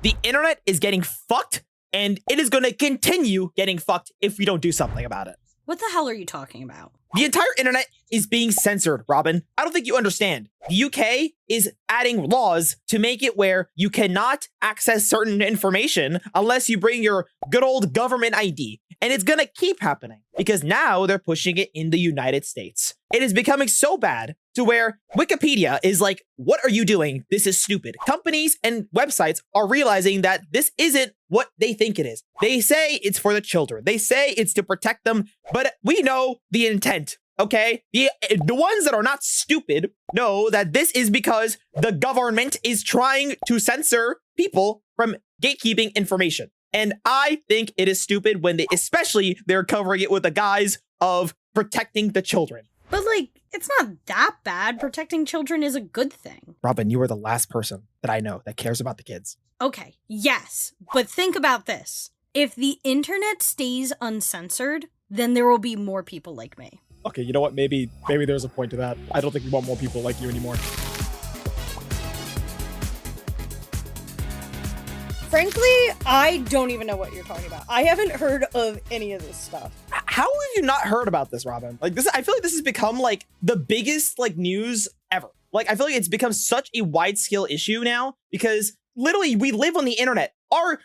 The internet is getting fucked, and it is going to continue getting fucked if we don't do something about it. What the hell are you talking about? The entire internet is being censored, Robyn. I don't think you understand. The UK is adding laws to make it where you cannot access certain information unless you bring your good old government ID. And it's gonna keep happening because now they're pushing it in the United States. It is becoming so bad to where Wikipedia is like, what are you doing? This is stupid. Companies and websites are realizing that this isn't what they think it is. They say it's for the children. They say it's to protect them, but we know the intent. Okay, the ones that are not stupid know that this is because the government is trying to censor people from gatekeeping information. And I think it is stupid when especially they're covering it with the guise of protecting the children. But like, it's not that bad. Protecting children is a good thing. Robyn, you are the last person that I know that cares about the kids. Okay, yes, but think about this. If the internet stays uncensored, then there will be more people like me. Okay, you know what? Maybe there's a point to that. I don't think we want more people like you anymore. Frankly, I don't even know what you're talking about. I haven't heard of any of this stuff. How have you not heard about this, Robyn? Like this, I feel like this has become like the biggest like news ever. Like I feel like it's become such a wide-scale issue now because literally we live on the internet.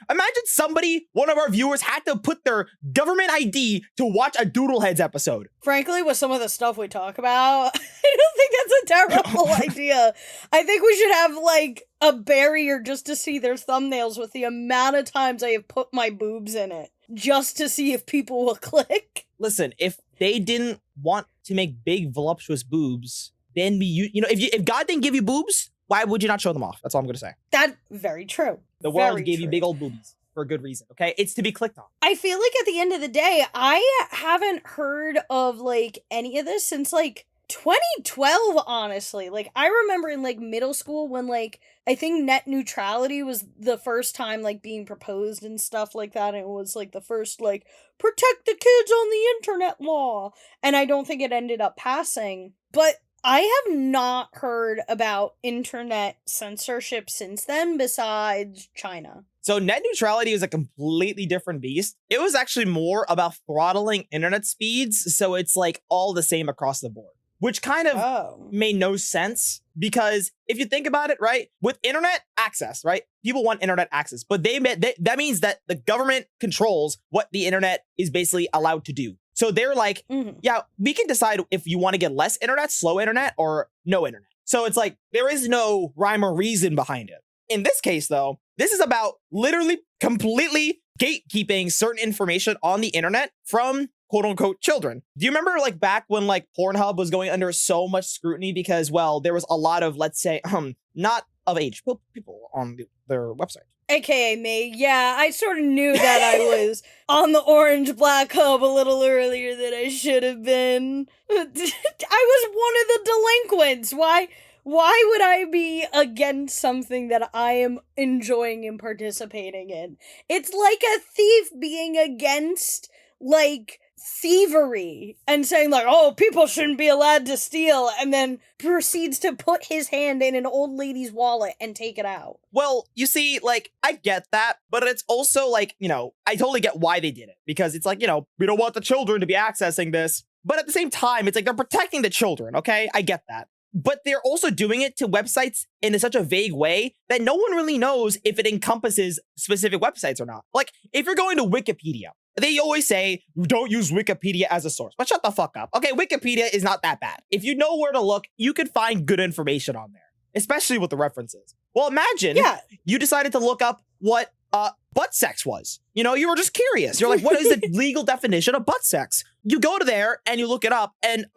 Imagine one of our viewers had to put their government ID to watch a Doodle Heads episode. Frankly, with some of the stuff we talk about, I don't think that's a terrible idea. I think we should have like a barrier just to see their thumbnails with the amount of times I have put my boobs in it, just to see if people will click. Listen, if they didn't want to make big voluptuous boobs, then if God didn't give you boobs, why would you not show them off? That's all I'm going to say. That's very true. The world gave you big old boobies for a good reason, okay? It's to be clicked on. I feel like at the end of the day, I haven't heard of like any of this since like 2012, honestly. Like I remember in like middle school when like I think net neutrality was the first time like being proposed and stuff like that. And it was like the first like protect the kids on the internet law. And I don't think it ended up passing. But I have not heard about internet censorship since then, besides China. So net neutrality is a completely different beast. It was actually more about throttling internet speeds, so it's like all the same across the board, which kind of made no sense because if you think about it, right, with internet access, right, people want internet access, but that means that the government controls what the internet is basically allowed to do. So they're like, yeah, we can decide if you want to get less internet, slow internet, or no internet. So it's like, there is no rhyme or reason behind it. In this case, though, this is about literally completely gatekeeping certain information on the internet from quote unquote children. Do you remember like back when like Pornhub was going under so much scrutiny because, well, there was a lot of, let's say, not of age people on their website. AKA me. Yeah, I sort of knew that I was on the orange black hub a little earlier than I should have been. I was one of the delinquents. Why would I be against something that I am enjoying and participating in? It's like a thief being against, like, thievery and saying like, oh, people shouldn't be allowed to steal, and then proceeds to put his hand in an old lady's wallet and take it out. Well, you see, like, I get that, but it's also like, I totally get why they did it because it's like, we don't want the children to be accessing this. But at the same time, it's like they're protecting the children, okay? I get that. But they're also doing it to websites in such a vague way that no one really knows if it encompasses specific websites or not. Like, if you're going to Wikipedia, they always say, don't use Wikipedia as a source. But shut the fuck up. Okay, Wikipedia is not that bad. If you know where to look, you can find good information on there, especially with the references. Well, imagine you decided to look up what butt sex was. You were just curious. You're like, what is the legal definition of butt sex? You go to there and you look it up and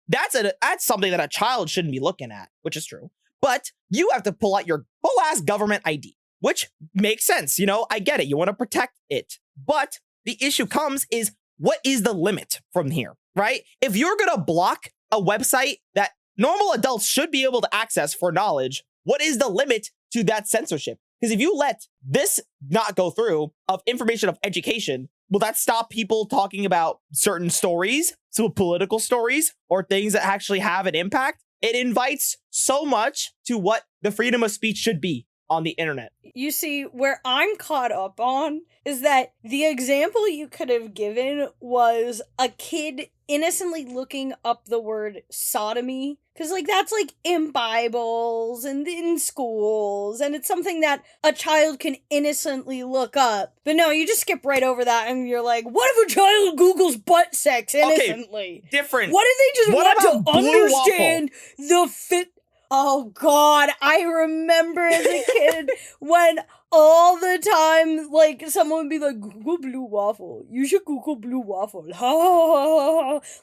that's something that a child shouldn't be looking at, which is true. But you have to pull out your full ass government ID, which makes sense. I get it. You want to protect it. But the issue is what is the limit from here, right? If you're going to block a website that normal adults should be able to access for knowledge, what is the limit to that censorship? Because if you let this not go through of information of education, will that stop people talking about certain stories, some political stories, or things that actually have an impact? It invites so much to what the freedom of speech should be. on the internet. You see, where I'm caught up on is that the example you could have given was a kid innocently looking up the word sodomy. Because, like, that's, like, in Bibles and in schools, and it's something that a child can innocently look up. But no, you just skip right over that, and you're like, what if a child Googles butt sex innocently? Okay, different. What if they just What want about to Blue understand the fit? Oh, God, I remember as a kid when all the time, like, someone would be like, Google blue waffle. You should Google blue waffle.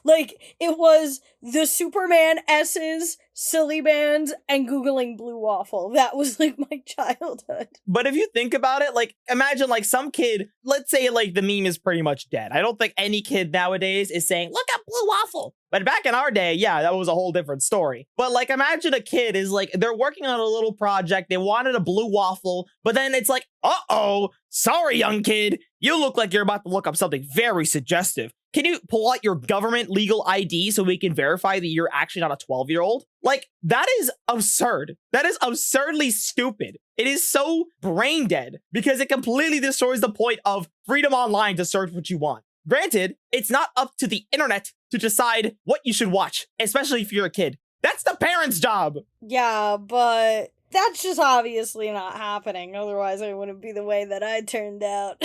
Like, it was the Superman S's, silly bands, and Googling blue waffle. That was, like, my childhood. But if you think about it, like, imagine, like, some kid, let's say, like, the meme is pretty much dead. I don't think any kid nowadays is saying, look up blue waffle. But back in our day, yeah, that was a whole different story. But, like, imagine a kid is, like, they're working on a little project, they wanted a blue waffle, but then it's like, uh-oh, sorry, young kid, you look like you're about to look up something very suggestive. Can you pull out your government legal ID so we can verify that you're actually not a 12-year-old? Like, that is absurd. That is absurdly stupid. It is so brain dead because it completely destroys the point of freedom online to search what you want. Granted, it's not up to the internet to decide what you should watch, especially if you're a kid. That's the parents' job. Yeah, but that's just obviously not happening. Otherwise, I wouldn't be the way that I turned out.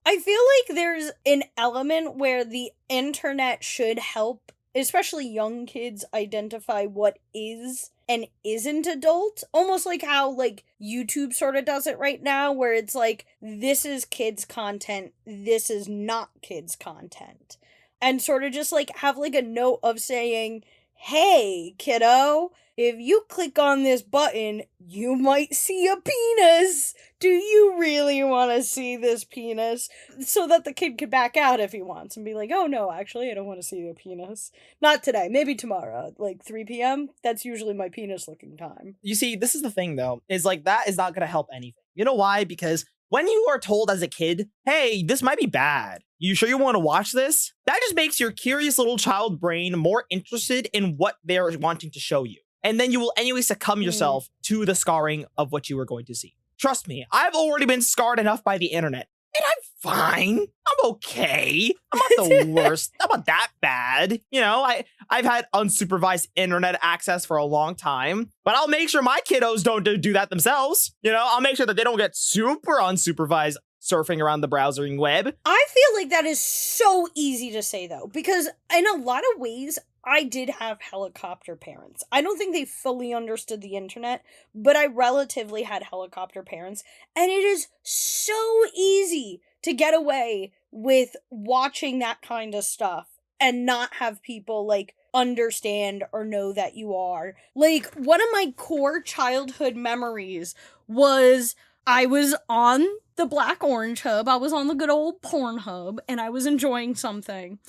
I feel like there's an element where the internet should help, especially young kids, identify what is and isn't adult. Almost like how, like, YouTube sort of does it right now, where it's like, this is kids' content, this is not kids' content. And sort of just, like, have, like, a note of saying, hey, kiddo, if you click on this button, you might see a penis. Do you really want to see this penis? So that the kid could back out if he wants and be like, oh no, actually, I don't want to see the penis. Not today, maybe tomorrow, like 3 p.m. That's usually my penis looking time. You see, this is the thing, though, is like that is not going to help anything. You know why? Because when you are told as a kid, hey, this might be bad, you sure you want to watch this? That just makes your curious little child brain more interested in what they're wanting to show you. And then you will anyway succumb yourself to the scarring of what you are going to see. Trust me, I've already been scarred enough by the internet. And I'm fine. I'm okay. I'm not the worst. I'm not that bad. You know, I've had unsupervised internet access for a long time, but I'll make sure my kiddos don't do that themselves. You know, I'll make sure that they don't get super unsupervised surfing around the browsing web. I feel like that is so easy to say, though, because in a lot of ways, I did have helicopter parents. I don't think they fully understood the internet, but I relatively had helicopter parents, and it is so easy to get away with watching that kind of stuff and not have people, like, understand or know that you are. Like, one of my core childhood memories was I was on the Black Orange Hub, I was on the good old Pornhub, and I was enjoying something.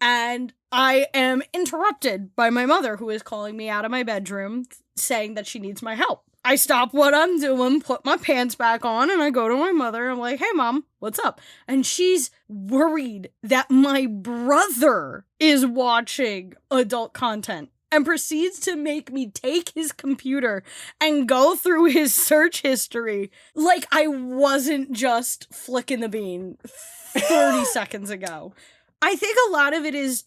And I am interrupted by my mother, who is calling me out of my bedroom, saying that she needs my help. I stop what I'm doing, put my pants back on, and I go to my mother. I'm like, hey, Mom, what's up? And she's worried that my brother is watching adult content and proceeds to make me take his computer and go through his search history like I wasn't just flicking the bean 30 seconds ago. I think a lot of it is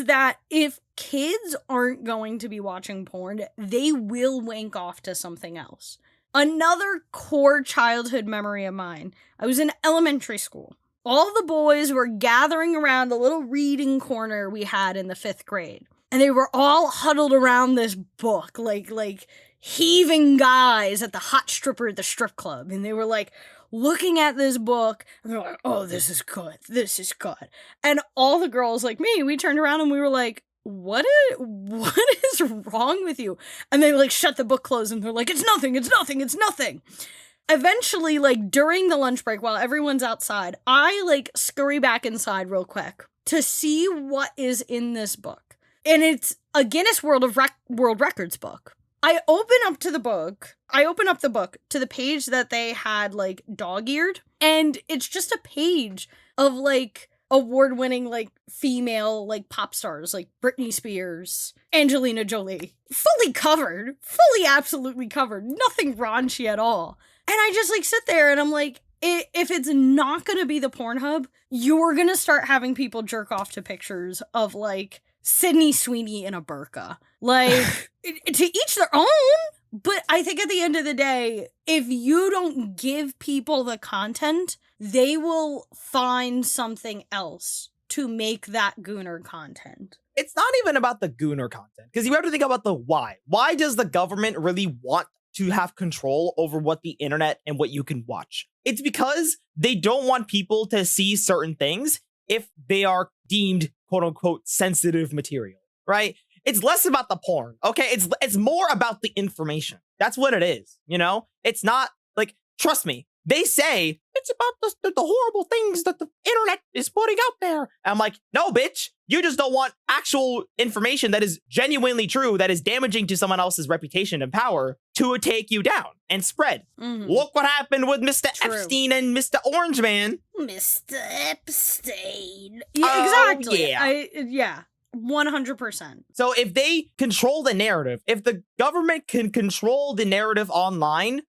that if kids aren't going to be watching porn, they will wank off to something else. Another core childhood memory of mine, I was in elementary school. All the boys were gathering around the little reading corner we had in the 5th grade. And they were all huddled around this book, like heaving guys at the hot stripper at the strip club. And they were like looking at this book, and they're like, oh, this is good. This is good. And all the girls like me, we turned around and we were like, what is wrong with you? And they like shut the book closed and they're like, it's nothing. Eventually, like during the lunch break while everyone's outside, I like scurry back inside real quick to see what is in this book. And it's a Guinness World Records book. I open up the book to the page that they had like dog-eared, and it's just a page of like award-winning, like, female, like, pop stars, like Britney Spears, Angelina Jolie. Fully covered. Fully absolutely covered. Nothing raunchy at all. And I just, like, sit there and I'm like, if it's not gonna be the Pornhub, you're gonna start having people jerk off to pictures of, like, Sydney Sweeney in a burqa. Like, to each their own. But I think at the end of the day, if you don't give people the content, they will find something else to make that gooner content. It's not even about the gooner content, because you have to think about the why. Why does the government really want to have control over what the internet and what you can watch? It's because they don't want people to see certain things if they are deemed quote unquote sensitive material, right? It's less about the porn, okay? It's more about the information. That's what it is, you know? It's not, like, trust me, they say it's about the horrible things that the internet is putting out there. And I'm like, no, bitch, you just don't want actual information that is genuinely true, that is damaging to someone else's reputation and power to take you down and spread. Mm-hmm. Look what happened with Mr. True. Epstein and Mr. Orange Man. Mr. Epstein. Yeah, exactly. Yeah. Yeah. 100%. So if they control the narrative, if the government can control the narrative online,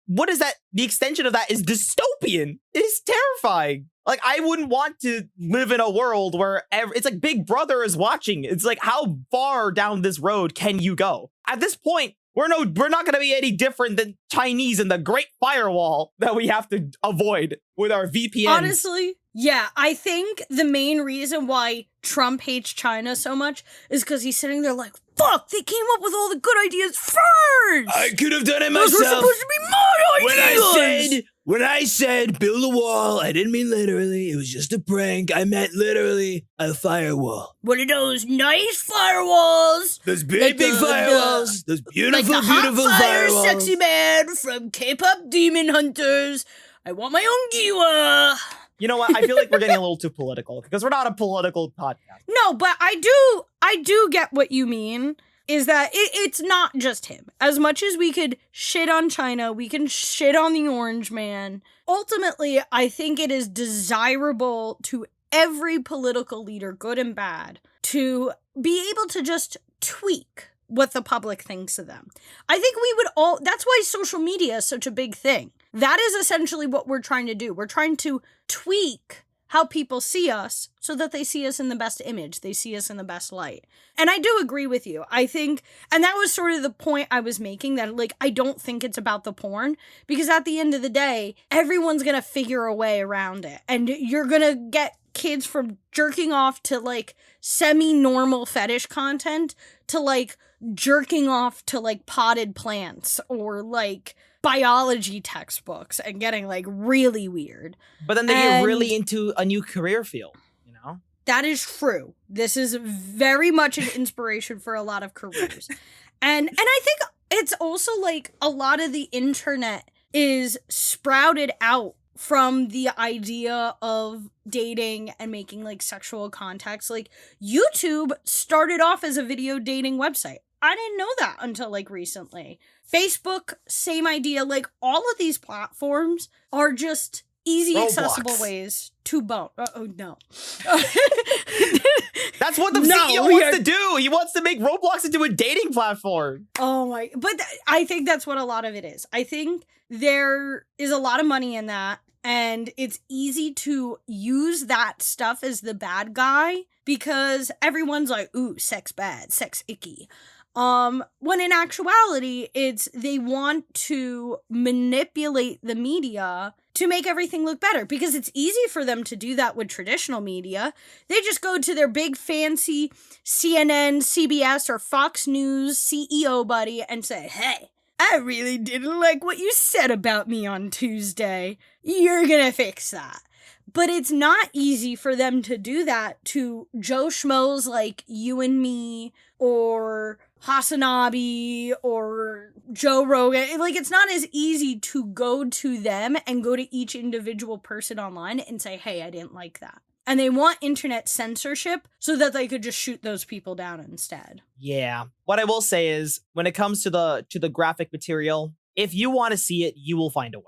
what is that? The extension of that is dystopian. It is terrifying. Like, I wouldn't want to live in a world where it's like Big Brother is watching. It's like, how far down this road can you go? At this point, we're not going to be any different than Chinese and the Great Firewall that we have to avoid with our VPNs. Honestly, yeah, I think the main reason why Trump hates China so much is because he's sitting there like, fuck, they came up with all the good ideas first! I could have done it Those were myself. supposed to be my ideas! When I said build a wall, I didn't mean literally. It was just a prank. I meant literally a firewall. One of those nice firewalls. Those big, Like big the- firewalls. Those beautiful, Like the hot beautiful fire firewalls. sexy man from K-pop Demon Hunters. I want my own Giwa. You know what? I feel like we're getting a little too political because we're not a political podcast. No, but I do get what you mean, is that it's not just him. As much as we could shit on China, we can shit on the Orange Man. Ultimately, I think it is desirable to every political leader, good and bad, to be able to just tweak what the public thinks of them. I think we would all, that's why social media is such a big thing. That is essentially what we're trying to do. We're trying to tweak how people see us so that they see us in the best image. They see us in the best light. And I do agree with you. I think, and that was sort of the point I was making, that like, I don't think it's about the porn, because at the end of the day, everyone's going to figure a way around it. And you're going to get kids from jerking off to like semi-normal fetish content to like jerking off to like potted plants or like biology textbooks and getting like really weird. But then they get really into a new career field, you know? That is true. This is very much an inspiration for a lot of careers. And I think it's also like a lot of the internet is sprouted out from the idea of dating and making like sexual contacts. Like YouTube started off as a video dating website. I didn't know that until like recently. Facebook, same idea. Like all of these platforms are just easy, Roblox. Accessible ways to bone. Oh no. That's what the No, CEO wants to do. He wants to make Roblox into a dating platform. Oh my, but I think that's what a lot of it is. I think there is a lot of money in that, and it's easy to use that stuff as the bad guy because everyone's like, ooh, sex bad, sex icky. When in actuality, it's they want to manipulate the media to make everything look better, because it's easy for them to do that with traditional media. They just go to their big fancy CNN, CBS, or Fox News CEO buddy and say, hey, I really didn't like what you said about me on Tuesday. You're gonna fix that. But it's not easy for them to do that to Joe Schmoes like you and me, or Hasanabi, or Joe Rogan. Like, it's not as easy to go to them and go to each individual person online and say, hey, I didn't like that. And they want internet censorship so that they could just shoot those people down instead. Yeah. What I will say is, when it comes to the graphic material, if you want to see it, you will find a way.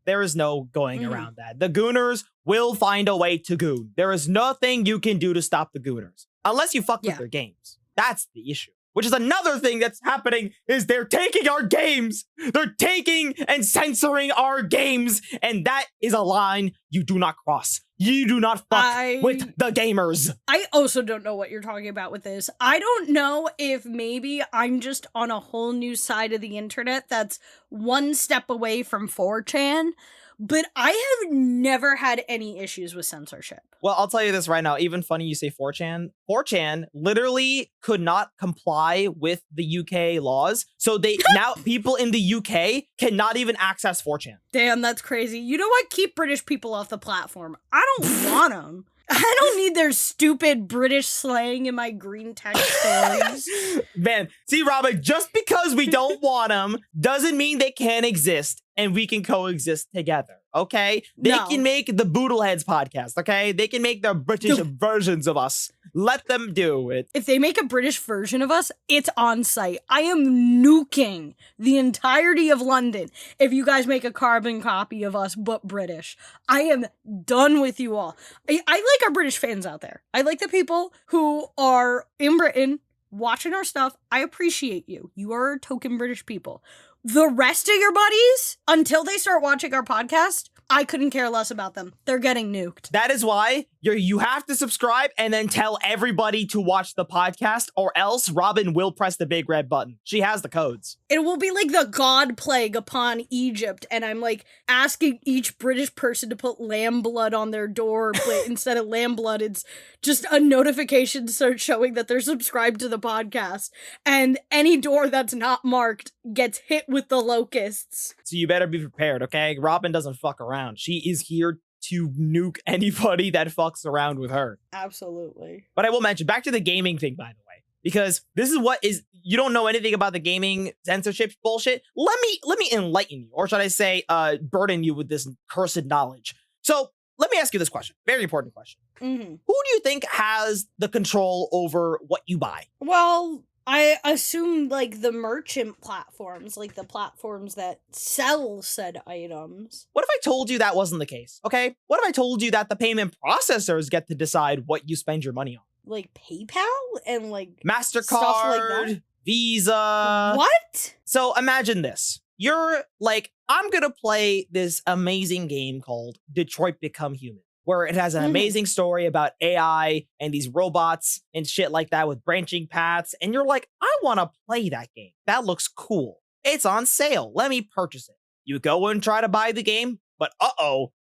There is no going around that. The Gooners will find a way to goon. There is nothing you can do to stop the Gooners. Unless you fuck with their games. That's the issue. Which is another thing that's happening is they're taking our games. They're taking and censoring our games. And that is a line you do not cross. You do not fuck with the gamers. I also don't know what you're talking about with this. I don't know if maybe I'm just on a whole new side of the internet that's one step away from 4chan. But I have never had any issues with censorship. Well, I'll tell you this right now. Even funny you say 4chan. 4chan literally could not comply with the UK laws. So they now people in the UK cannot even access 4chan. Damn, that's crazy. You know what? Keep British people off the platform. I don't want them. I don't need their stupid British slang in my green text stories. Man, see, Robyn, just because we don't want them doesn't mean they can't exist and we can coexist together, okay? They can make the Doodle Heads podcast, okay? They can make their British versions of us. Let them do it. If they make a British version of us, it's on site. I am nuking the entirety of London if you guys make a carbon copy of us but British. I am done with you all. I like our British fans out there. I like the people who are in Britain watching our stuff. I appreciate you. You are token British people. The rest of your buddies, until they start watching our podcast, I couldn't care less about them. They're getting nuked. That is why you have to subscribe and then tell everybody to watch the podcast, or else Robyn will press the big red button. She has the codes. It will be like the God plague upon Egypt, and I'm like asking each British person to put lamb blood on their door, but instead of lamb blood, it's just a notification start showing that they're subscribed to the podcast. And any door that's not marked gets hit with the locusts. So you better be prepared, okay? Robyn doesn't fuck around. She is here to nuke anybody that fucks around with her. Absolutely. But I will mention, back to the gaming thing, by the way, because this is what is, you don't know anything about the gaming censorship bullshit. Let me enlighten you, or should I say, burden you with this cursed knowledge. So let me ask you this question. Very important question. Who do you think has the control over what you buy? Well, I assume, like, the merchant platforms, like the platforms that sell said items. What if I told you that wasn't the case, okay? What if I told you that the payment processors get to decide what you spend your money on? Like PayPal and, like, MasterCard, stuff like that? Visa. What? So imagine this. You're like, I'm gonna play this amazing game called Detroit Become Human, where it has an amazing story about AI and these robots and shit like that with branching paths. And you're like, I want to play that game. That looks cool. It's on sale. Let me purchase it. You go and try to buy the game, but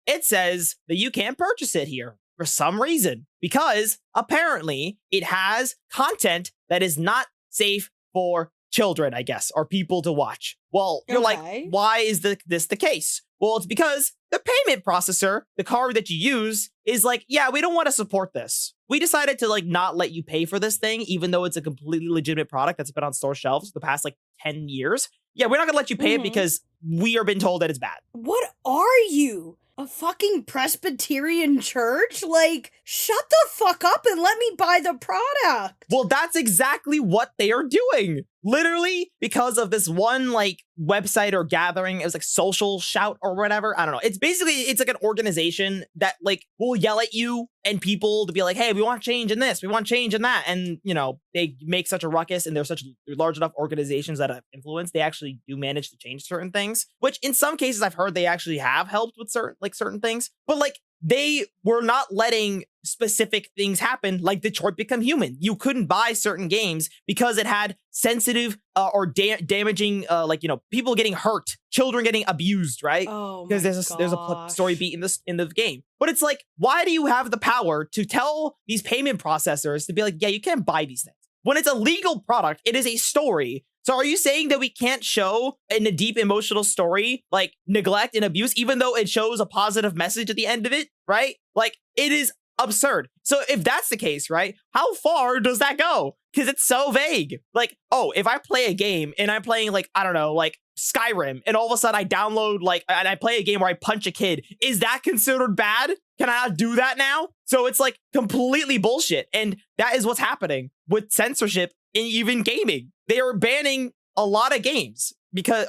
it says that you can't purchase it here for some reason, because apparently it has content that is not safe for children, I guess, or people to watch. Well, you're like, why is this the case? Well, it's because the payment processor, the card that you use, is like, yeah, we don't want to support this. We decided to, like, not let you pay for this thing, even though it's a completely legitimate product that's been on store shelves the past, like, 10 years. Yeah, we're not going to let you pay it because we are being told that it's bad. What are you? A fucking Presbyterian church? Like, shut the fuck up and let me buy the product. Well, that's exactly what they are doing. Literally, because of this one, like, website or gathering, it was like Social Shout or whatever. I don't know. It's like an organization that, like, will yell at you and people to be like, hey, we want change in this, we want change in that. And, you know, they make such a ruckus and they're such large enough organizations that have influence. They actually do manage to change certain things, which in some cases I've heard they actually have helped with certain things. But, like, they were not letting specific things happen, like Detroit Become Human. You couldn't buy certain games because it had sensitive or damaging, like, you know, people getting hurt, children getting abused, right? Oh, because there's a story beat in the game. But it's like, why do you have the power to tell these payment processors to be like, yeah, you can't buy these things when it's a legal product? It is a story. So are you saying that we can't show in a deep emotional story, like, neglect and abuse, even though it shows a positive message at the end of it, right? Like, it is absurd. So if that's the case, right, how far does that go? Because it's so vague. Like, oh, if I play a game and I'm playing, like, I don't know, like Skyrim, and all of a sudden I download, like, and I play a game where I punch a kid, is that considered bad? Can I not do that now? So it's, like, completely bullshit. And that is what's happening with censorship in even gaming. They are banning a lot of games because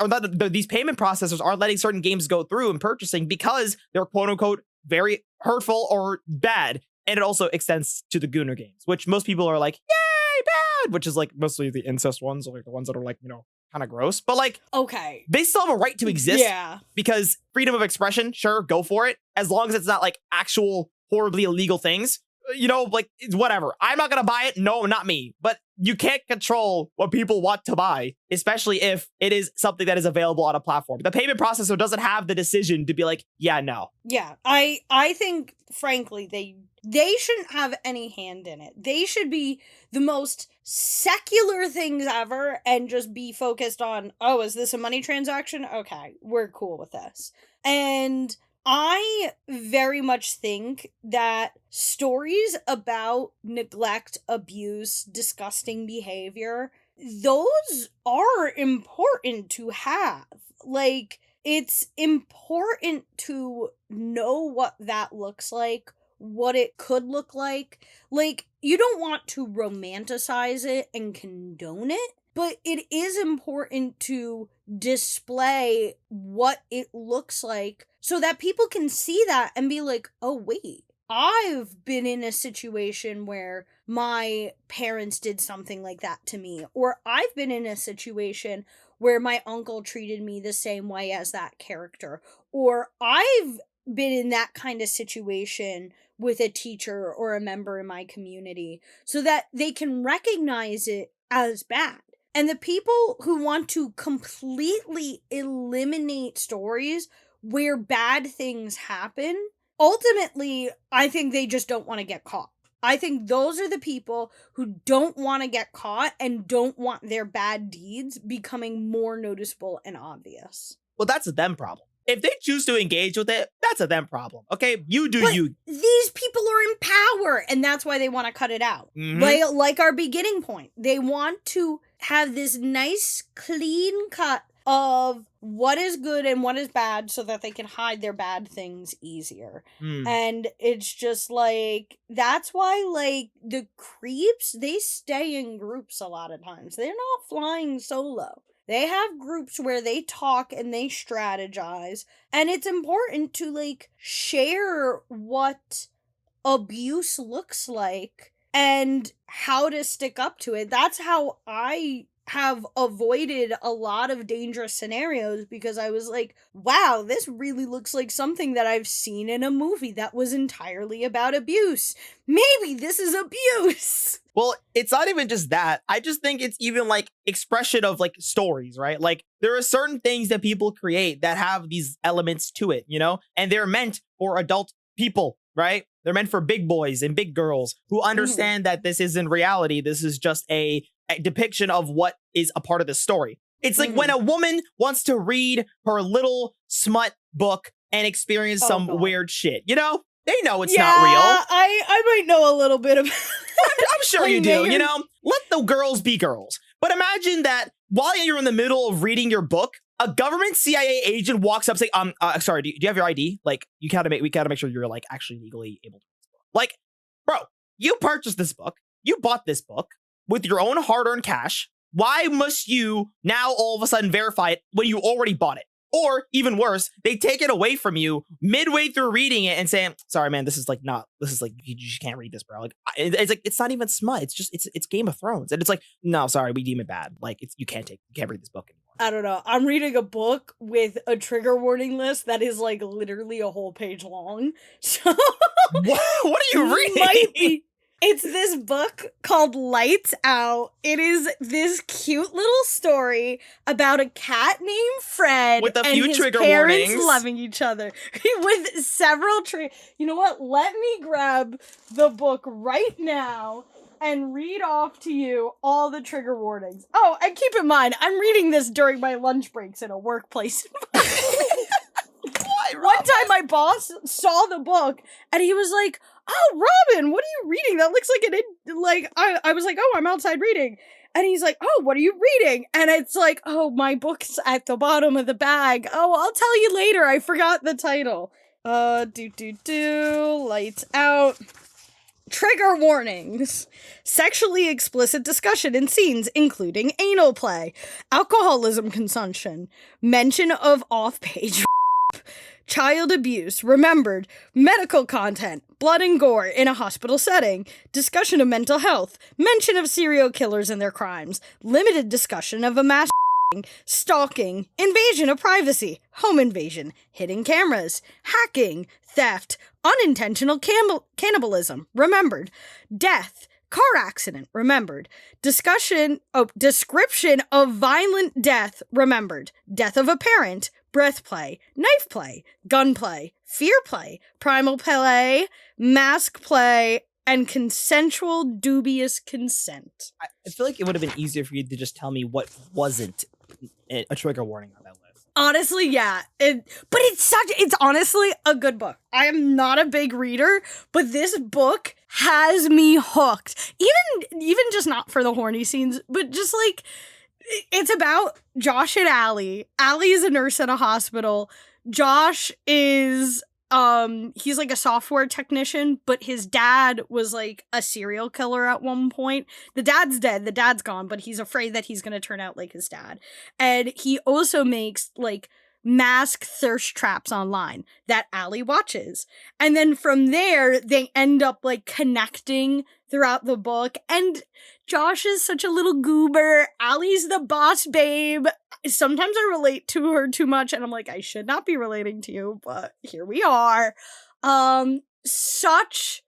these payment processors aren't letting certain games go through and purchasing because they're quote unquote very hurtful or bad. And it also extends to the Gooner games, which most people are like, yay, bad, which is like mostly the incest ones, or like the ones that are like, kind of gross. But like, Okay. they still have a right to exist. Yeah. Because freedom of expression, sure, go for it. As long as it's not like actual horribly illegal things. Like, it's whatever. I'm not going to buy it. No, not me. But you can't control what people want to buy, especially if it is something that is available on a platform. The payment processor doesn't have the decision to be like, yeah, no. Yeah. I think, frankly, they shouldn't have any hand in it. They should be the most secular things ever and just be focused on, oh, is this a money transaction? Okay, we're cool with this. And I very much think that stories about neglect, abuse, disgusting behavior, those are important to have. Like, it's important to know what that looks like, what it could look like. Like, you don't want to romanticize it and condone it, but it is important to display what it looks like so that people can see that and be like, oh, wait, I've been in a situation where my parents did something like that to me, or I've been in a situation where my uncle treated me the same way as that character, or I've been in that kind of situation with a teacher or a member in my community, so that they can recognize it as bad. And the people who want to completely eliminate stories where bad things happen, ultimately, I think they just don't want to get caught. I think those are the people who don't want to get caught and don't want their bad deeds becoming more noticeable and obvious. Well, that's a them problem. If they choose to engage with it, that's a them problem. Okay, you do but you. These people are in power, and that's why they want to cut it out. Mhm. Like our beginning point. They want to have this nice, clean cut of what is good and what is bad so that they can hide their bad things easier. And it's just like, that's why, like, the creeps, they stay in groups a lot of times. They're not flying solo. They have groups where they talk and they strategize. And it's important to, like, share what abuse looks like and how to stick up to it. That's how I have avoided a lot of dangerous scenarios, because I was like, wow, this really looks like something that I've seen in a movie that was entirely about abuse. Maybe this is abuse. Well, it's not even just that. I just think it's even like expression of like stories, right? Like there are certain things that people create that have these elements to it, and they're meant for adult people, right? They're meant for big boys and big girls who understand that this isn't reality. This is just a depiction of what is a part of the story. It's like when a woman wants to read her little smut book and experience some weird shit, they know it's not real. I might know a little bit about I'm sure you do, Let the girls be girls. But imagine that while you're in the middle of reading your book, a government CIA agent walks up saying, sorry, do you have your ID? Like, we gotta make sure you're like actually legally able to read this book. Like, bro, you purchased this book. You bought this book with your own hard-earned cash. Why must you now all of a sudden verify it when you already bought it? Or even worse, they take it away from you midway through reading it and saying, sorry, man, this is like, you just can't read this, bro. Like, it's like, it's not even smut. It's just, it's Game of Thrones. And it's like, no, sorry, we deem it bad. Like, you can't read this book anymore. I don't know. I'm reading a book with a trigger warning list that is like literally a whole page long. So what are you reading? It's this book called Lights Out. It is this cute little story about a cat named Fred with a and few his trigger parents warnings, loving each other with several You know what? Let me grab the book right now and read off to you all the trigger warnings. Oh, and keep in mind, I'm reading this during my lunch breaks in a workplace. One time my boss saw the book and he was like, oh, Robyn, what are you reading? That looks like I was like, oh, I'm outside reading. And he's like, oh, what are you reading? And it's like, oh, my book's at the bottom of the bag. Oh, I'll tell you later. I forgot the title. Lights Out. Trigger warnings. Sexually explicit discussion in scenes, including anal play, alcoholism consumption, mention of off-page child abuse, remembered, medical content, blood and gore in a hospital setting, discussion of mental health, mention of serial killers and their crimes, limited discussion of a mass stalking, invasion of privacy, home invasion, hidden cameras, hacking, theft, unintentional cannibalism, remembered, death, car accident, remembered, description of violent death, remembered, death of a parent, breath play, knife play, gun play, fear play, primal play, mask play, and consensual dubious consent. I feel like it would have been easier for you to just tell me what wasn't a trigger warning on that list. Honestly, yeah. But it's honestly a good book. I am not a big reader, but this book has me hooked. Even just not for the horny scenes, but just like, it's about Josh and Allie. Allie is a nurse at a hospital. Josh is he's like a software technician, but his dad was like a serial killer at one point. The dad's dead, the dad's gone, but he's afraid that he's gonna turn out like his dad. And he also makes like mask thirst traps online that Allie watches. And then from there, they end up like connecting throughout the book. And Josh is such a little goober. Allie's the boss babe. Sometimes I relate to her too much, and I'm like, I should not be relating to you, but here we are. Such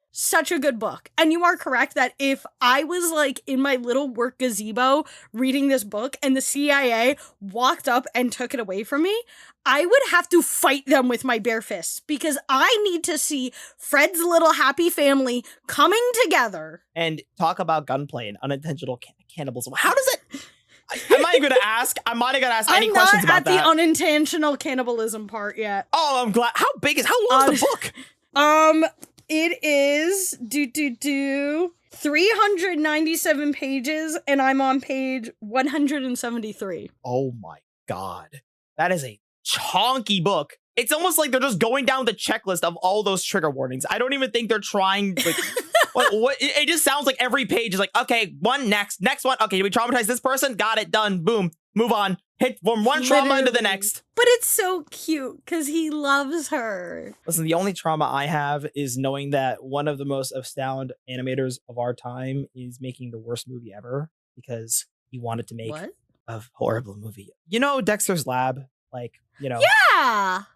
a good book. And you are correct that if I was like in my little work gazebo reading this book and the CIA walked up and took it away from me, I would have to fight them with my bare fists because I need to see Fred's little happy family coming together. And talk about gunplay and unintentional cannibalism. How does it... I'm not even going to ask any questions about that. I'm not at the unintentional cannibalism part yet. Oh, I'm glad. How long is the book? It is 397 pages, and I'm on page 173. Oh my God. That is a chonky book. It's almost like they're just going down the checklist of all those trigger warnings. I don't even think they're trying, like, what it just sounds like every page is like, okay, next one. Okay, we traumatize this person? Got it, done, boom, move on. Hit from one trauma into the next. But it's so cute because he loves her. Listen, the only trauma I have is knowing that one of the most astounding animators of our time is making the worst movie ever because he wanted to make a horrible movie. You know, Dexter's Lab, like, you know.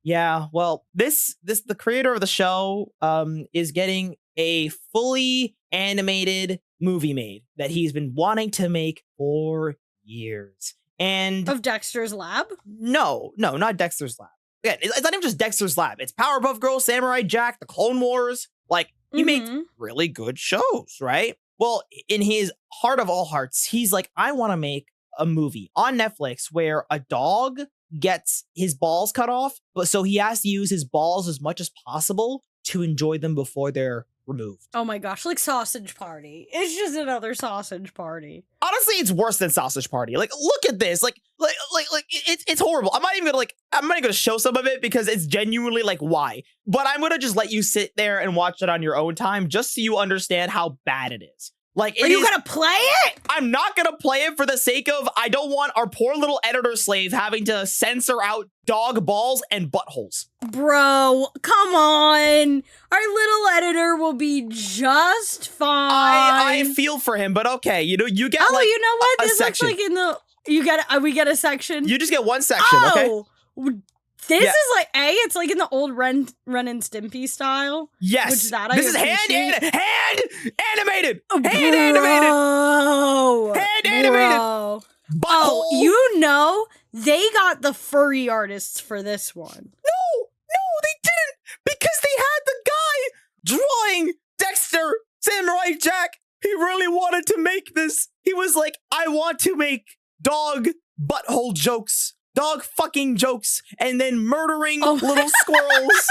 Yeah. Well, the creator of the show is getting a fully animated movie made that he's been wanting to make for years. And of Dexter's Lab? No, not Dexter's Lab. Again, it's not even just Dexter's Lab. It's Powerpuff Girls, Samurai Jack, The Clone Wars. Like, he makes really good shows, right? Well, in his heart of all hearts, he's like, I want to make a movie on Netflix where a dog gets his balls cut off, but so he has to use his balls as much as possible to enjoy them before they're removed. Oh my gosh, like Sausage Party. It's just another Sausage Party. Honestly, it's worse than Sausage Party. Like, look at this. Like it's horrible. I'm not gonna show some of it because it's genuinely like, why? But I'm gonna just let you sit there and watch it on your own time just so you understand how bad it is. Like, are you gonna play it? I'm not gonna play it for the sake of I don't want our poor little editor slave having to censor out dog balls and buttholes. Bro, come on. Our little editor will be just fine. I feel for him, but okay. You know, you get you know what? This section. looks like in the we get a section. You just get one section, okay? This is like it's like in the old Ren and Stimpy style. Yes, which this is hand animated. Oh, you know they got the furry artists for this one. No, they didn't, because they had the guy drawing Dexter, Samurai Jack. He really wanted to make this. He was like, I want to make dog butthole jokes. Dog fucking jokes and then murdering little squirrels.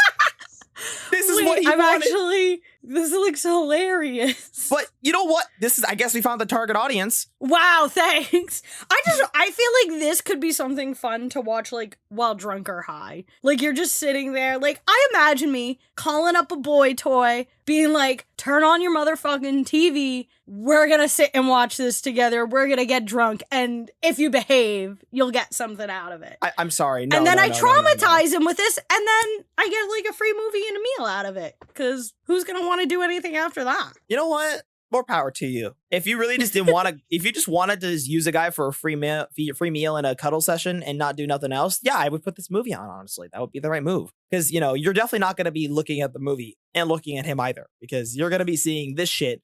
This is what he wanted. This looks hilarious. But you know what? I guess we found the target audience. Wow, thanks. I feel like this could be something fun to watch like while drunk or high. Like, you're just sitting there. Like, I imagine me calling up a boy toy, being like, turn on your motherfucking TV. We're gonna sit and watch this together. We're gonna get drunk. And if you behave, you'll get something out of it. I'm sorry. No, and then no, I no, traumatize no. him with this, and then I get like a free movie and a meal out of it. Because who's gonna want to do anything after that? You know what? More power to you. If you really just didn't want to, if you just wanted to just use a guy for a free meal and a cuddle session and not do nothing else, yeah, I would put this movie on, honestly. That would be the right move. Because, you know, you're definitely not going to be looking at the movie and looking at him either. Because you're going to be seeing this shit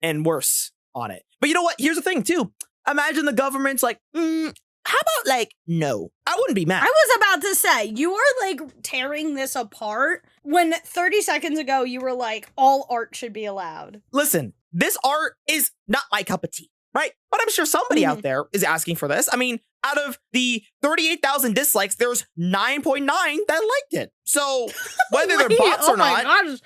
and worse on it. But you know what? Here's the thing, too. Imagine the government's like, how about, like, no? I wouldn't be mad. I was about to say, you are, like, tearing this apart when 30 seconds ago you were like, all art should be allowed. Listen, this art is not my cup of tea, right? But I'm sure somebody out there is asking for this. I mean, out of the 38,000 dislikes, there's 9.9 that liked it. So whether they're bots or not. Gosh.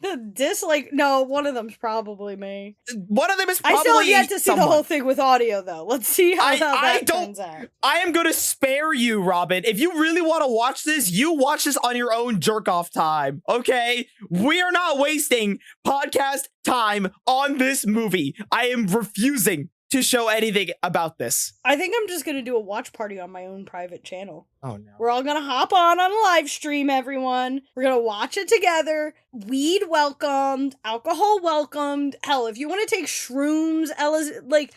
The dislike, no, one of them's probably me. One of them is probably I still have yet to see someone. the whole thing with audio, though. Let's see how that turns out. I am going to spare you, Robyn. If you really want to watch this, you watch this on your own jerk-off time, okay? We are not wasting podcast time on this movie. I am refusing to show anything about this. I think I'm just gonna do a watch party on my own private channel. Oh, no. We're all gonna hop on a live stream, everyone. We're gonna watch it together. Weed welcomed, alcohol welcomed. Hell, if you want to take shrooms, like,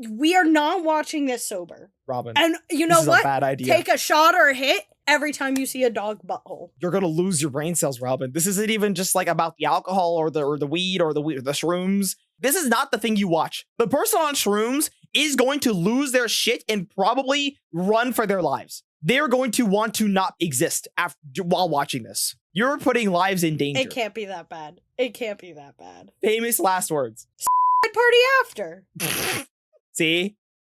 we are not watching this sober. Robyn, and you know this is what? a bad idea. Take a shot or a hit every time you see a dog butthole. You're gonna lose your brain cells, Robyn. This isn't even just like about the alcohol or the weed or the shrooms. This is not the thing you watch. The person on shrooms is going to lose their shit and probably run for their lives. They're going to want to not exist while watching this. You're putting lives in danger. It can't be that bad. It can't be that bad. Famous last words. Party after.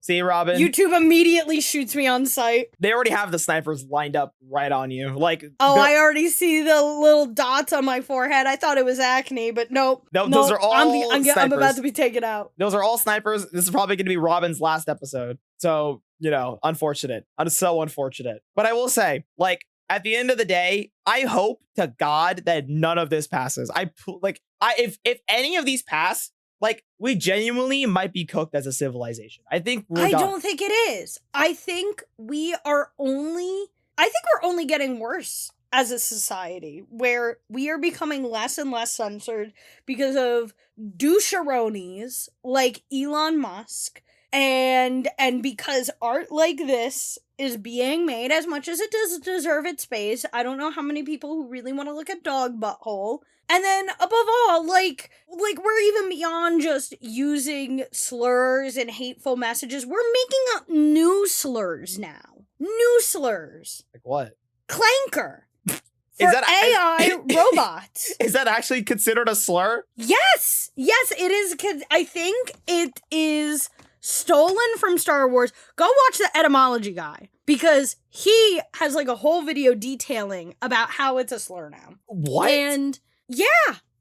See, Robyn? YouTube immediately shoots me on sight. They already have the snipers lined up right on you. Like, I already see the little dots on my forehead. I thought it was acne, but nope. No, those are all I'm about to be taken out. Those are all snipers. This is probably going to be Robyn's last episode. So, you know, unfortunate. I'm so unfortunate. But I will say, like, at the end of the day, I hope to God that none of this passes. If any of these pass, like, we genuinely might be cooked as a civilization. I think we're done. Don't think it is. I think we're only getting worse as a society, where we are becoming less and less censored because of doucheronis like Elon Musk, and because art like this is being made as much as it does deserve its space. I don't know how many people who really want to look at dog butthole. And then, above all, like we're even beyond just using slurs and hateful messages. We're making up new slurs now. New slurs. Like what? Clanker. For Is that AI robots. Is that actually considered a slur? Yes, it is. I think it is stolen from Star Wars. Go watch the etymology guy, because he has like a whole video detailing about how it's a slur now. What? And yeah,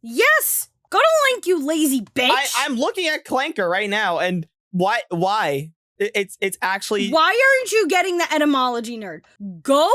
yes. Go to link, you lazy bitch. I'm looking at Clanker right now, and why? It's actually. Why aren't you getting the etymology nerd? Go.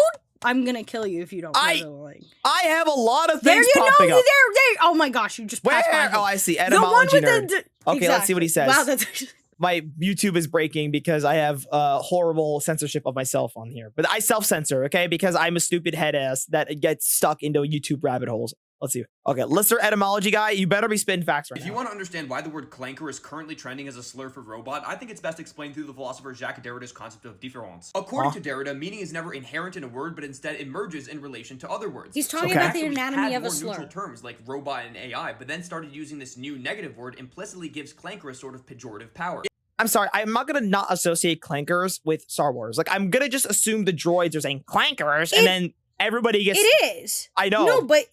I'm gonna kill you if you don't play the link. I have a lot of There things you popping know, up. there. Oh my gosh, you just passed by. Oh, I see. The one Etymology with nerd. Okay, let's see what he says. Wow, that's actually... My YouTube is breaking because I have horrible censorship of myself on here. But I self-censor, okay? Because I'm a stupid head ass that gets stuck into YouTube rabbit holes. Let's see. Okay, listener etymology guy, you better be spitting facts right now. If you want to understand why the word clanker is currently trending as a slur for robot, I think it's best explained through the philosopher Jacques Derrida's concept of différance. According to Derrida, meaning is never inherent in a word, but instead emerges in relation to other words. He's talking about the Actors anatomy had of a more slur. neutral terms like robot and AI, but then started using this new negative word implicitly gives clanker a sort of pejorative power. I'm sorry, I'm not gonna not associate clankers with Star Wars. Like, I'm gonna just assume the droids are saying clankers, and then everybody gets. It is. I know. No, but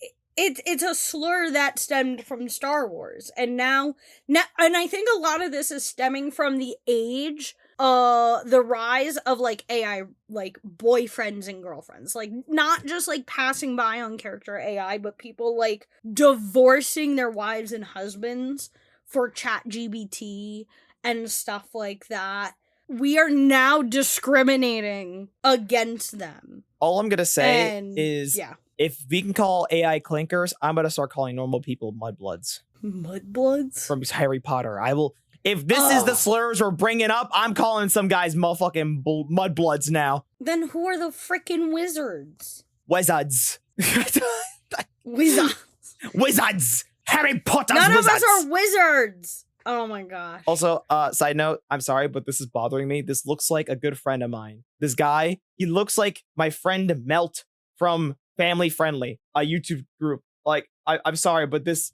it's a slur that stemmed from Star Wars, and now, and I think a lot of this is stemming from the age, the rise of like AI, like boyfriends and girlfriends, like not just like passing by on character AI, but people like divorcing their wives and husbands for ChatGPT and stuff like that. we are now discriminating against them. All I'm gonna say And is, yeah. if we can call AI clinkers, I'm gonna start calling normal people mudbloods Mudbloods? from Harry Potter. I will. If this is the slurs we're bringing up, I'm calling some guys motherfucking mudbloods now. Then who are the freaking wizards? Wizards. Wizards. Wizards. Harry Potter's None wizards. of us are wizards. Oh my gosh. Also, side note, I'm sorry, but this is bothering me. This looks like a good friend of mine. This guy, he looks like my friend Melt from Family Friendly, a YouTube group. Like, I'm sorry, but this,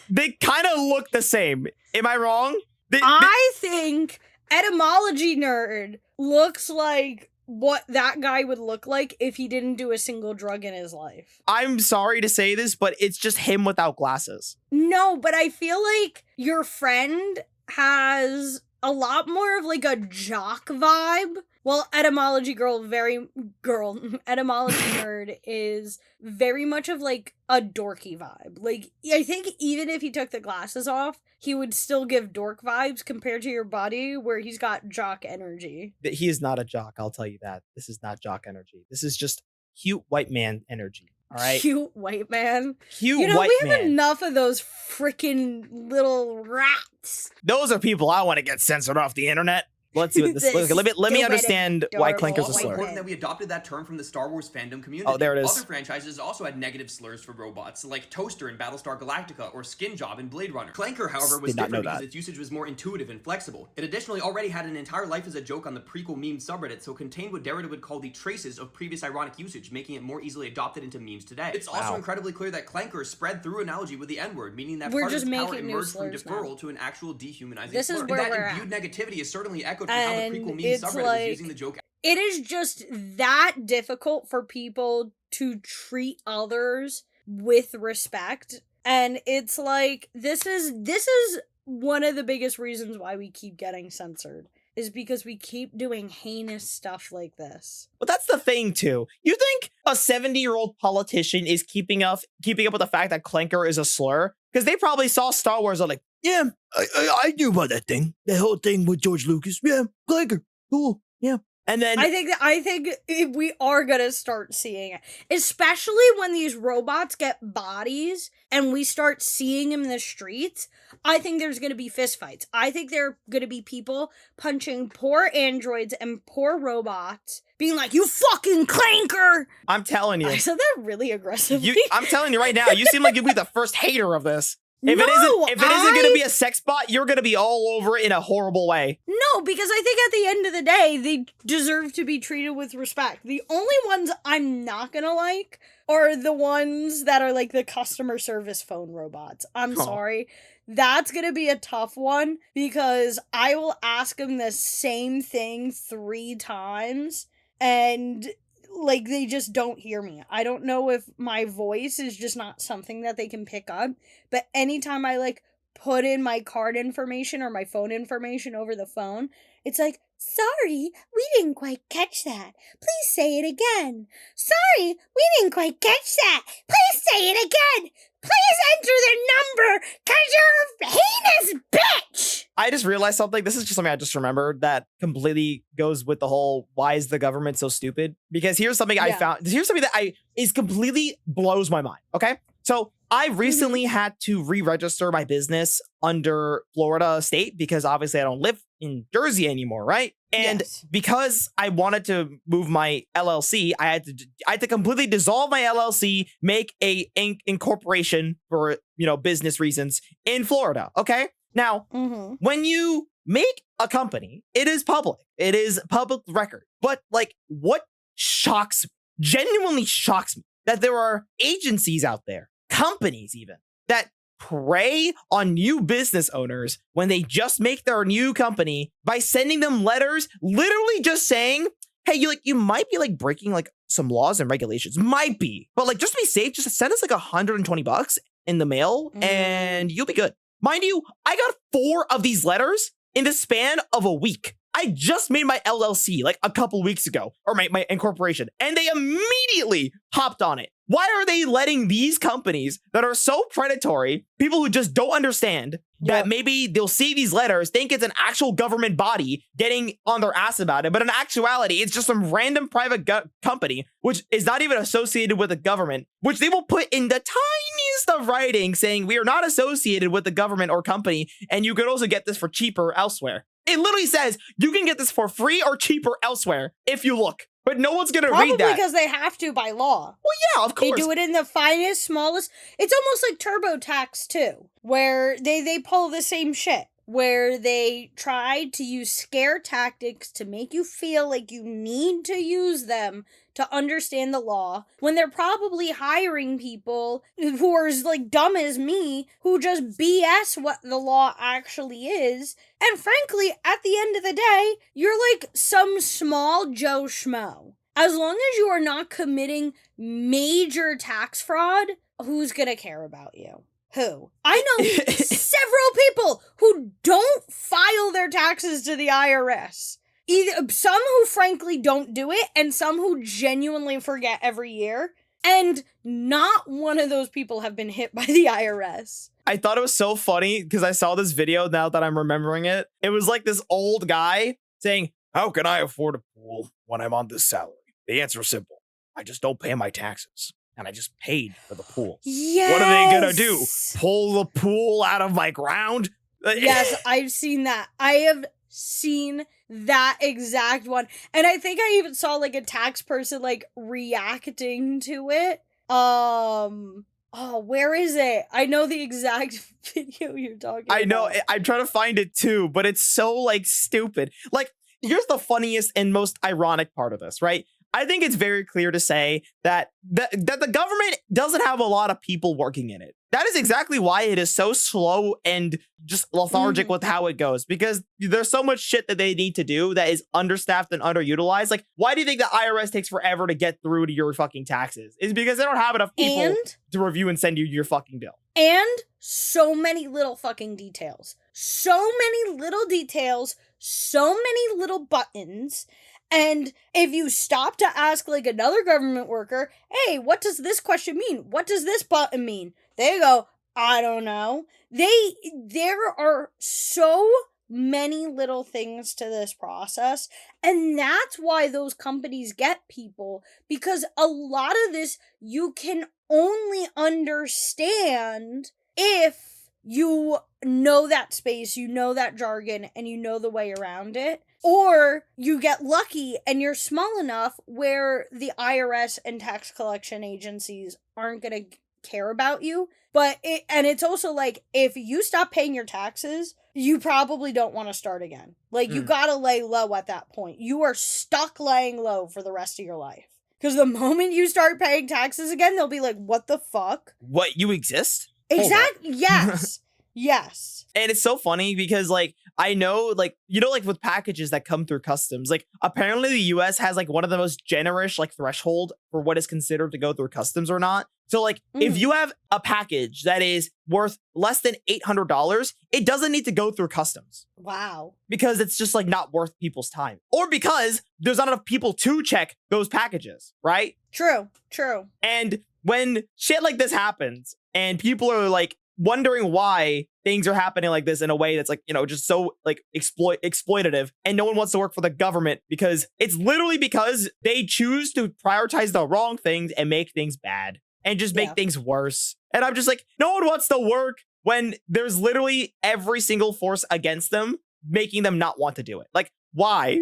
they kind of look the same. Am I wrong? I think Etymology Nerd looks like what that guy would look like if he didn't do a single drug in his life. I'm sorry to say this, but it's just him without glasses. No, but I feel like your friend has a lot more of like a jock vibe. Well, etymology nerd is very much of like a dorky vibe. Like, I think even if he took the glasses off, he would still give dork vibes compared to your body where he's got jock energy. He is not a jock, I'll tell you that. This is not jock energy. This is just cute white man energy. All right? Cute white man. Cute white we man. have enough of those freaking little rats. Those are people I want to get censored off the internet. Let's see what this looks like. Let me understand why clinker's a Also slur. important that we adopted that term from the Star Wars fandom community. Oh, there it is. Other franchises also had negative slurs for robots, like Toaster in Battlestar Galactica or Skin Job in Blade Runner. Clanker, however, was Did not know different because that. its usage was more intuitive and flexible. It additionally already had an entire life as a joke on the prequel meme subreddit, so contained what Derrida would call the traces of previous ironic usage, making it more easily adopted into memes today. It's also incredibly clear that Clanker spread through analogy with the N-word, meaning that We're part of just its power making new emerged from slurs deferral now. to an actual dehumanizing This is slur. where And we're that at. imbued negativity is certainly echoed from how the And prequel meme it's subreddit like- was using the joke. It is just that difficult for people to treat others with respect. And it's like, this is one of the biggest reasons why we keep getting censored, is because we keep doing heinous stuff like this. But that's the thing, too. You think a 70-year-old politician is keeping up with the fact that clinker is a slur? Because they probably saw Star Wars and like, Yeah, I knew about that thing. That whole thing with George Lucas. Yeah, clinker. Cool. Yeah. and then I think if we are gonna start seeing it, especially when these robots get bodies and we start seeing them in the streets. I think there's gonna be fistfights. I think there are gonna be people punching poor androids and poor robots, being like, "You fucking clanker!" I'm telling you, I said that really aggressively. I'm telling you right now, you seem like you'd be the first hater of this. If No, it isn't gonna be a sex bot, you're gonna be all over it in a horrible way. No, because I think at the end of the day, they deserve to be treated with respect. The only ones I'm not gonna like are the ones that are like the customer service phone robots. I'm sorry. That's gonna be a tough one because I will ask them the same thing 3 times and like they just don't hear me. I don't know if my voice is just not something that they can pick up, but anytime I like put in my card information or my phone information over the phone, it's like, "Sorry, we didn't quite catch that. Please say it again. Sorry, we didn't quite catch that. Please say it again. Please enter the number, 'cause you're a heinous bitch." I just realized something. This is just something I just remembered that completely goes with the whole why is the government so stupid? Because here's something I found. Here's something that is completely blows my mind. Okay. So I recently had to re-register my business under Florida state because obviously I don't live in Jersey anymore, right? And because I wanted to move my LLC, I had to completely dissolve my LLC, make a incorporation for business reasons in Florida. Okay. Now, when you make a company, it is public. It is public record. But like, what genuinely shocks me, that there are agencies out there, companies even, that prey on new business owners when they just make their new company by sending them letters, literally just saying, "Hey, you might be like breaking like some laws and regulations, might be, but like just to be safe, just send us like $120 in the mail and you'll be good." Mind you, I got 4 of these letters in the span of a week. I just made my LLC like a couple weeks ago, or my incorporation, and they immediately hopped on it. Why are they letting these companies that are so predatory, people who just don't understand, that maybe they'll see these letters, think it's an actual government body getting on their ass about it, but in actuality, it's just some random private company, which is not even associated with the government, which they will put in the tiniest of writing saying we are not associated with the government or company, and you could also get this for cheaper elsewhere. It literally says you can get this for free or cheaper elsewhere if you look. But no one's going to read that. Probably because they have to by law. Well, yeah, of course. They do it in the finest, smallest. It's almost like TurboTax, too, where they pull the same shit, where they try to use scare tactics to make you feel like you need to use them to understand the law, when they're probably hiring people who are as like dumb as me, who just BS what the law actually is. And frankly, at the end of the day, you're like some small Joe Schmo. As long as you are not committing major tax fraud, who's gonna care about you? Who? I know several people who don't file their taxes to the IRS. Either some who frankly don't do it, and some who genuinely forget every year. And not one of those people have been hit by the IRS. I thought it was so funny because I saw this video now that I'm remembering it. It was like this old guy saying, "How can I afford a pool when I'm on this salary?" The answer is simple. I just don't pay my taxes. And I just paid for the pool. Yes. What are they gonna do? Pull the pool out of my ground? Yes, I've seen that. I have seen that exact one. And I think I even saw like a tax person like reacting to it. Where is it? I know the exact video you're talking about. I know, I'm trying to find it too, but it's so like stupid. Like, here's the funniest and most ironic part of this, right? I think it's very clear to say that the government doesn't have a lot of people working in it. That is exactly why it is so slow and just lethargic with how it goes, because there's so much shit that they need to do that is understaffed and underutilized. Like, why do you think the IRS takes forever to get through to your fucking taxes? It's because they don't have enough people to review and send you your fucking bill. And so many little fucking details. So many little details. So many little buttons. And if you stop to ask like another government worker, hey, what does this question mean? What does this button mean? They go, I don't know. There are so many little things to this process. And that's why those companies get people, because a lot of this you can only understand if you know that space, you know that jargon, and you know the way around it. Or you get lucky and you're small enough where the IRS and tax collection agencies aren't going to care about you. But it's also like, if you stop paying your taxes, you probably don't want to start again. Like, you gotta lay low at that point. You are stuck laying low for the rest of your life. Because the moment you start paying taxes again, they'll be like, what the fuck? What, you exist? Exactly. Yes. Yes. And it's so funny because, like, I know, like, you know, like with packages that come through customs, like, apparently the US has like one of the most generous like threshold for what is considered to go through customs or not. So like, if you have a package that is worth less than $800, it doesn't need to go through customs. Wow. Because it's just like not worth people's time, or because there's not enough people to check those packages, right? True. And when shit like this happens and people are like wondering why things are happening like this in a way that's like, you know, just so like exploitative, and no one wants to work for the government because it's literally because they choose to prioritize the wrong things and make things bad and just make things worse. And I'm just like, no one wants to work when there's literally every single force against them, making them not want to do it. Like, why?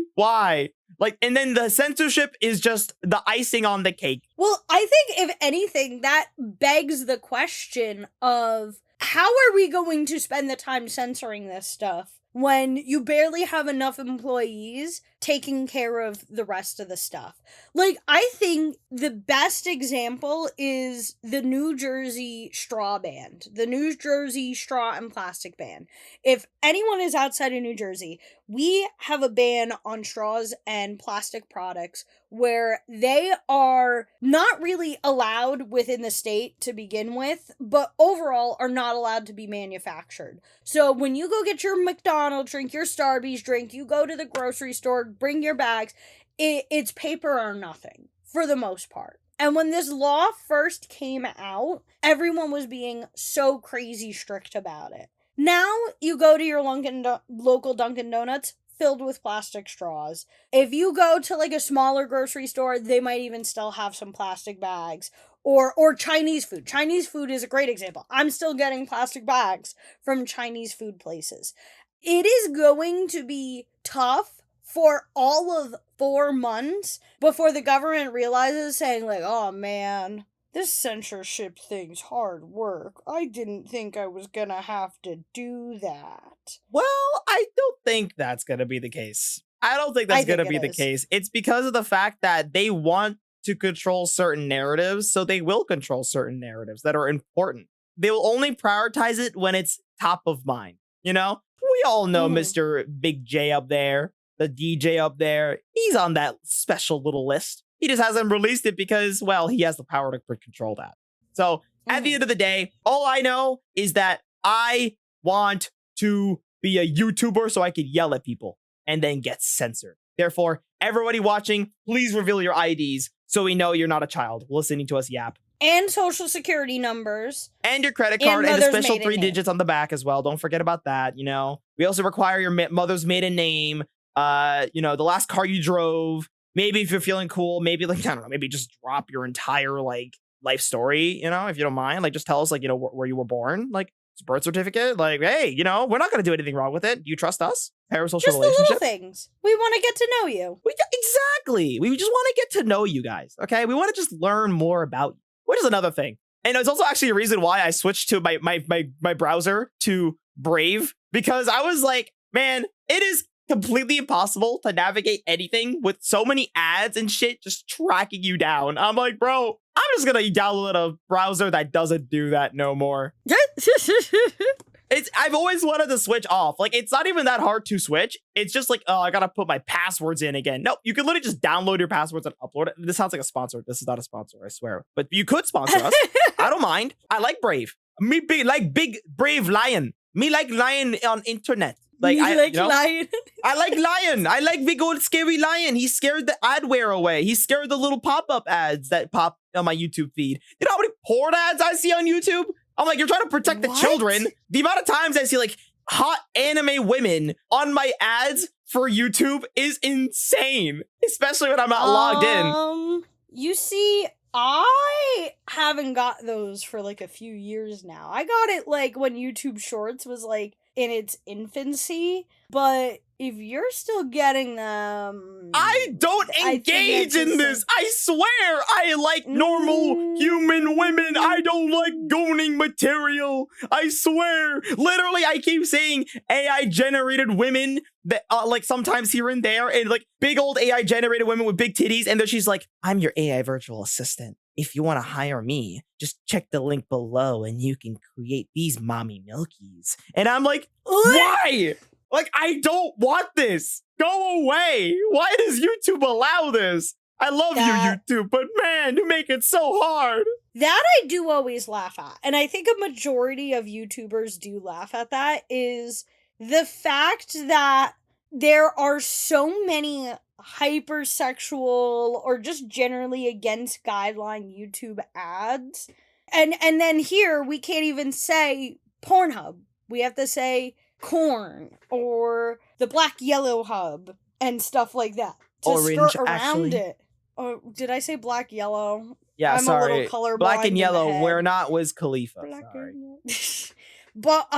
Like, and then the censorship is just the icing on the cake. Well, I think if anything, that begs the question of how are we going to spend the time censoring this stuff when you barely have enough employees taking care of the rest of the stuff? Like, I think the best example is the New Jersey straw ban, the New Jersey straw and plastic ban. If anyone is outside of New Jersey, we have a ban on straws and plastic products where they are not really allowed within the state to begin with, but overall are not allowed to be manufactured. So when you go get your McDonald's drink, your Starbucks drink, you go to the grocery store, bring your bags, it's paper or nothing for the most part. And when this law first came out, everyone was being so crazy strict about it. Now you go to your local Dunkin' Donuts filled with plastic straws. If you go to like a smaller grocery store, they might even still have some plastic bags. Or Chinese food. Chinese food is a great example. I'm still getting plastic bags from Chinese food places. It is going to be tough for all of 4 months before the government realizes, saying like, oh man, this censorship thing's hard work. I didn't think I was gonna have to do that. Well, I don't think that's going to be the case. I don't think that's going to be the case. It's because of the fact that they want to control certain narratives, so they will control certain narratives that are important. They will only prioritize it when it's top of mind, you know? We all know Mr. Big J up there, the DJ up there. He's on that special little list. He just hasn't released it because, well, he has the power to control that. So at the end of the day, all I know is that I want to be a YouTuber so I could yell at people and then get censored. Therefore, everybody watching, please reveal your IDs so we know you're not a child listening to us yap. And social security numbers. And your credit card and the special 3 digits on the back as well. Don't forget about that, you know. We also require your mother's maiden name, you know, the last car you drove. Maybe if you're feeling cool, maybe like, I don't know, maybe just drop your entire like life story, you know, if you don't mind. Like just tell us like, you know, where you were born, like birth certificate. Like, hey, you know, we're not going to do anything wrong with it. Do you trust us? Parasocial just relationship. The little things. We want to get to know you. Exactly. We just want to get to know you guys. Okay. We want to just learn more about you, which is another thing. And it's also actually a reason why I switched to my browser to Brave, because I was like, man, it is completely impossible to navigate anything with so many ads and shit just tracking you down. I'm like, bro, I'm just gonna download a browser that doesn't do that no more. I've always wanted to switch off. Like, it's not even that hard to switch. It's just like, oh, I gotta put my passwords in again. No, you can literally just download your passwords and upload it. This sounds like a sponsor. This is not a sponsor, I swear. But you could sponsor us. I don't mind. I like Brave. Me like big brave lion. Me like lion on internet. Like, lion. I like lion. I like big old scary lion. He scared the adware away. He scared the little pop-up ads that pop on my YouTube feed. You know how many porn ads I see on YouTube? I'm like, you're trying to protect the children. The amount of times I see like hot anime women on my ads for YouTube is insane, especially when I'm not logged in. You see, I haven't got those for like a few years now. I got it like when YouTube Shorts was like in its infancy, but if you're still getting them, I don't engage in this. I swear I like normal human women. I don't like gooning material. I swear. Literally, I keep saying AI generated women that like sometimes here and there, and like big old AI generated women with big titties, and then she's like, I'm your AI virtual assistant. If you want to hire me, just check the link below and you can create these mommy milkies. And I'm like, why? Like, I don't want this. Go away. Why does YouTube allow this? I love you, YouTube, but man, you make it so hard. That I do always laugh at. And I think a majority of YouTubers do laugh at that, is the fact that there are so many hypersexual or just generally against guideline YouTube ads. And then here we can't even say Pornhub. We have to say corn or the black yellow hub and stuff like that to Orange, skirt around actually. it. Oh, did I say black yellow? Yeah, I'm sorry. a little colorblind. Black and yellow. in the We're head. not Wiz Khalifa. Black Sorry. and But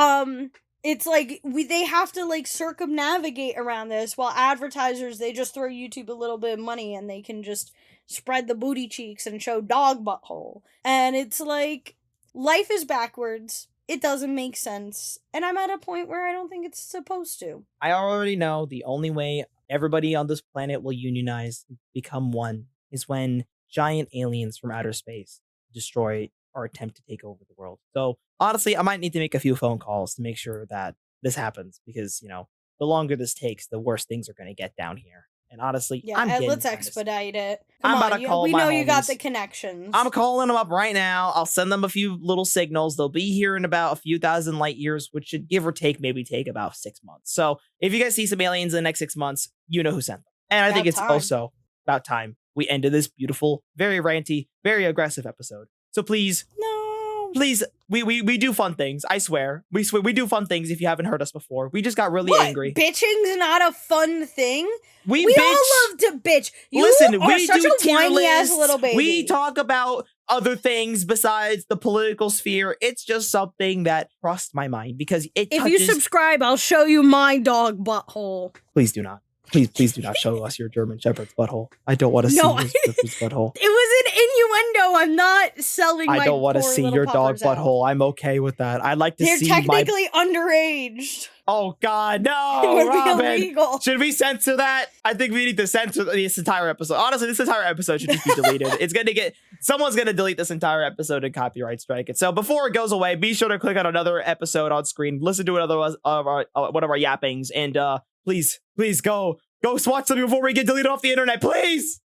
it's like they have to like circumnavigate around this, while advertisers, they just throw YouTube a little bit of money and they can just spread the booty cheeks and show dog butthole. And it's like, life is backwards. It doesn't make sense. And I'm at a point where I don't think it's supposed to. I already know the only way everybody on this planet will unionize, become one, is when giant aliens from outer space destroy or attempt to take over the world. So honestly, I might need to make a few phone calls to make sure that this happens, because, you know, the longer this takes, the worse things are going to get down here. And honestly, Yeah, let's expedite it. I'm Come about on, to call we my know you got homies. the connections. I'm calling them up right now. I'll send them a few little signals. They'll be here in about a few thousand light years, which should give or take maybe take about 6 months. So if you guys see some aliens in the next 6 months, you know who sent them. And I think it's also about time we ended this beautiful, very ranty, very aggressive episode. So please, No. please, we do fun things. I swear. We do fun things if you haven't heard us before. We just got really What? angry. Bitching's not a fun thing? We all bitch. love to bitch. You Listen, are we such do a tier whiny ass lists. little baby. We talk about other things besides the political sphere. It's just something that crossed my mind because it If touches... you subscribe, I'll show you my dog butthole. Please do not. Please do not show us your German Shepherd's butthole. I don't want to No, see your Shepherd's butthole. It was an innuendo. I'm not selling my I don't want to poor see little your dog puppers out. butthole. I'm okay with that. I'd like to They're see my... technically underage. Oh, God, It no, would Robyn. be illegal. Should we censor that? I think we need to censor this entire episode. Honestly, this entire episode should just be deleted. It's going to get... Someone's going to delete this entire episode and copyright strike it. So before it goes away, be sure to click on another episode on screen. Listen to another one of our yappings. And please go watch something before we get deleted off the internet. Please!